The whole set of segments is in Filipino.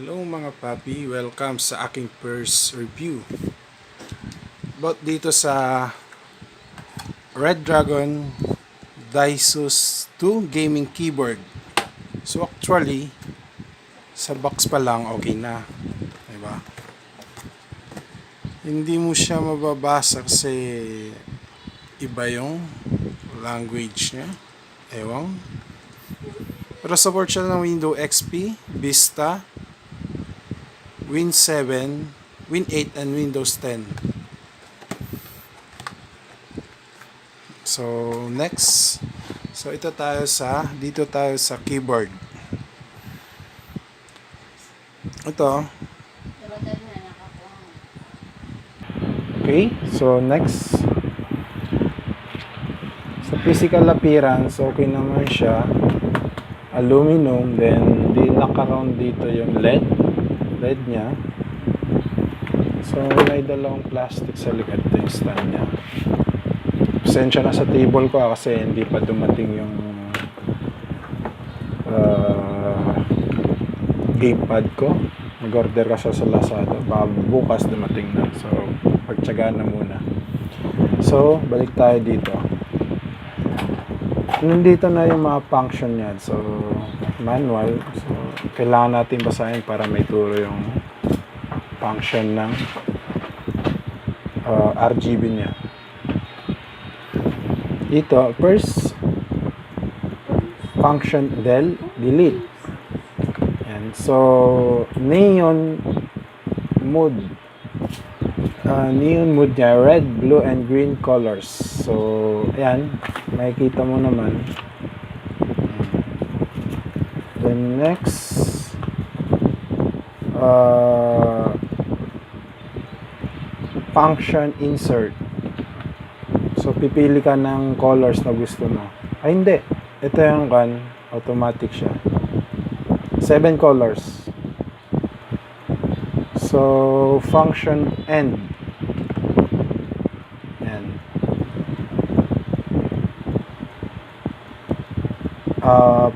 Hello mga papi, welcome sa aking first review about dito sa Red Dragon Daisus 2 gaming keyboard. So actually sa box pa lang okay na, diba? Hindi mo siya mababasa kasi iba yung language niya, ewan. Pero support siya ng Windows XP, Vista, Win 7, Win 8, and Windows 10. So, next. So, dito tayo sa keyboard. Ito. Okay, so next. Sa physical appearance, okay naman siya. Aluminum, then naka-round dito yung LED niya. So may dalawang plastic sa likod yung stand niya. Pasensya na sa table ko kasi hindi pa dumating yung gamepad ko. Mag-order ka sa Lazada, baka bukas dumating na, so pagtsagaan na muna. So balik tayo dito. Nandito na yung mga function niya. So manual, so kailangan natin basahin para may turo yung function ng RGB niya. Dito, first function delete. And so neon mode niya, red, blue, and green colors. So ayan, makikita mo naman. Then next, function insert. So pipili ka ng colors na gusto mo. Ay hindi, ito yung automatic siya. 7 colors. So function end. Yan.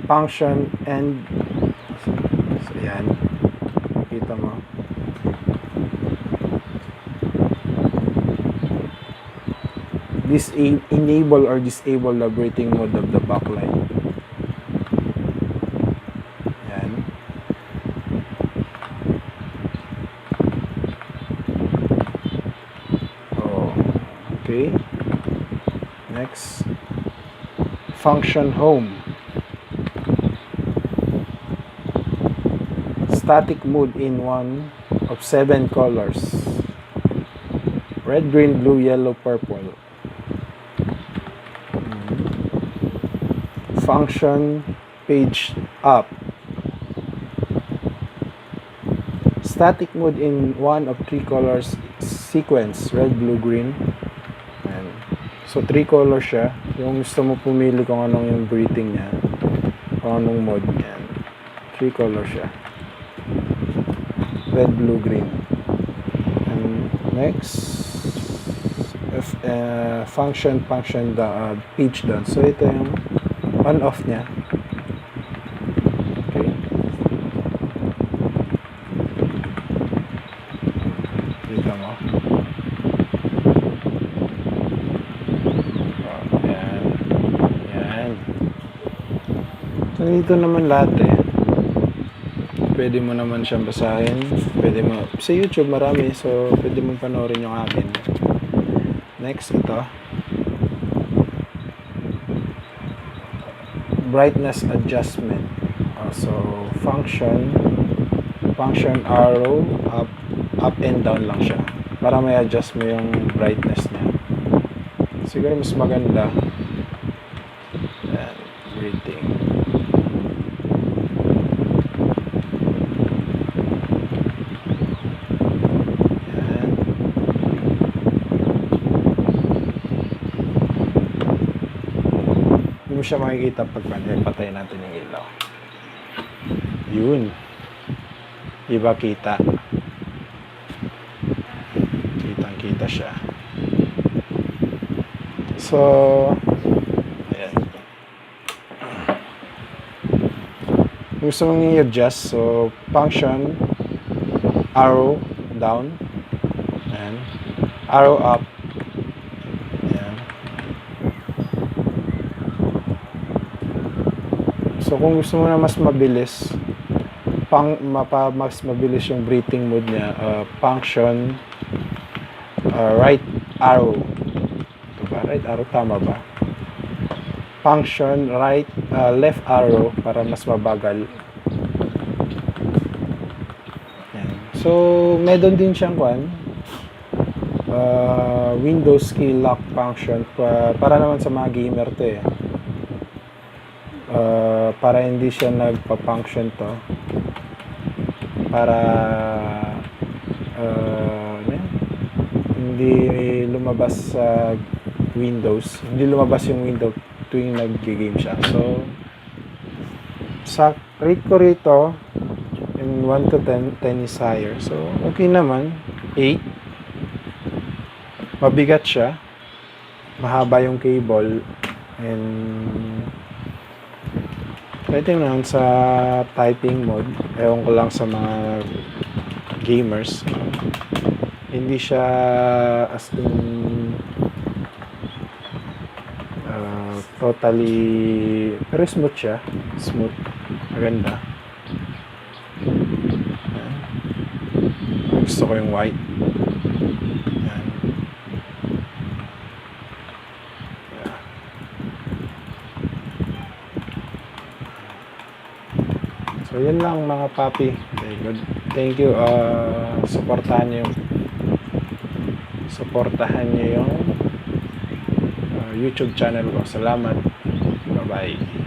Function end. So yan, makita mo. Enable or disable the breathing mode of the backlight. Yan. Okay. Next, function home. Static mode in one of 7 colors: red, green, blue, yellow, purple. Function page up. Static mode in one of 3 colors sequence: red, blue, green. And so 3 colors siya. Yung gusto mo pumili kung anong yung breathing niya, kung anong mode niya. 3 colors siya: red, blue, green. And next, function page down. So ito yung on off niya. Okay. Dito mo. Yan. Yan. So dito naman lahat pwede mo naman siyang basahin. Pwede mo, sa YouTube marami, so pwede mong panoorin yung akin. Next, ito. Brightness adjustment. So function arrow, up and down lang siya. Para may adjust mo yung brightness niya. Siguro mas maganda. Yan, breathing. Hindi mo siya makikita pag patay natin yung ilaw. Yun. Diba kita? Kitang-kita siya. So, ayan. Gusto mong i-adjust. So, function arrow down. Ayan. Arrow up. Ayan. So kung gusto mo na mas mabilis, mas mabilis yung breathing mode niya, function right arrow. Ito ba? Right arrow, tama ba? Function left arrow para mas mabagal. Ayan. So meron din siyang Windows key lock function para naman sa mga gamer to eh. Para hindi siya nagpa-function to, para hindi lumabas sa Windows, hindi lumabas yung window tuwing nag-game siya. So sa rate ko rito in 1 to 10 is higher, so okay naman. 8, mabigat siya, mahaba yung cable, and pwede naman sa typing mode. Ewan ko lang sa mga gamers, hindi siya as in totally, pero smooth siya, smooth, maganda. Ayan. Gusto ko yung white. Ayan. Yeah. So yun lang mga papi. Okay, good. Thank you. Supportahan niyo yung YouTube channel ko. Salamat. Bye bye.